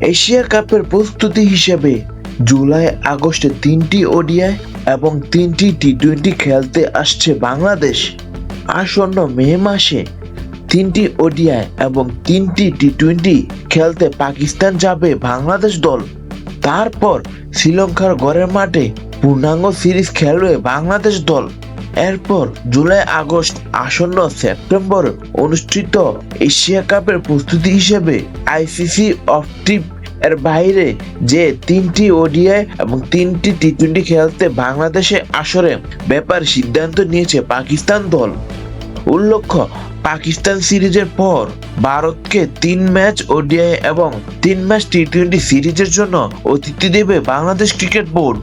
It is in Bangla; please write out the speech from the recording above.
এশিয়া কাপের প্রস্তুতি হিসেবে জুলাই আগস্টে 3টি ওডিআই এবং 3টি টি-20 খেলতে আসছে বাংলাদেশ। আসন্ন মে মাসে 3টি ওডিআই এবং 3টি টি-20 খেলতে পাকিস্তান যাবে বাংলাদেশ দল। তারপর শ্রীলঙ্কার ঘরের মাঠে পূর্ণাঙ্গ সিরিজ খেলবে বাংলাদেশ দল। এরপর জুলাই আগস্ট আসন্ন সেপ্টেম্বর অনুষ্ঠিত এশিয়া কাপের প্রস্তুতি হিসেবে আইসিসি অফটিপ এর বাইরে যে 3টি ওডিআই এবং 3টি টি-20 খেলতে বাংলাদেশে আসরে ব্যাপার সিদ্ধান্ত নিয়েছে পাকিস্তান দল। উল্লেখ্য, পাকিস্তান সিরিজের পর ভারতকে 3 ম্যাচ ওডিআই এবং 3 ম্যাচ টি-20 সিরিজের জন্য অতিথি দেবে বাংলাদেশ ক্রিকেট বোর্ড।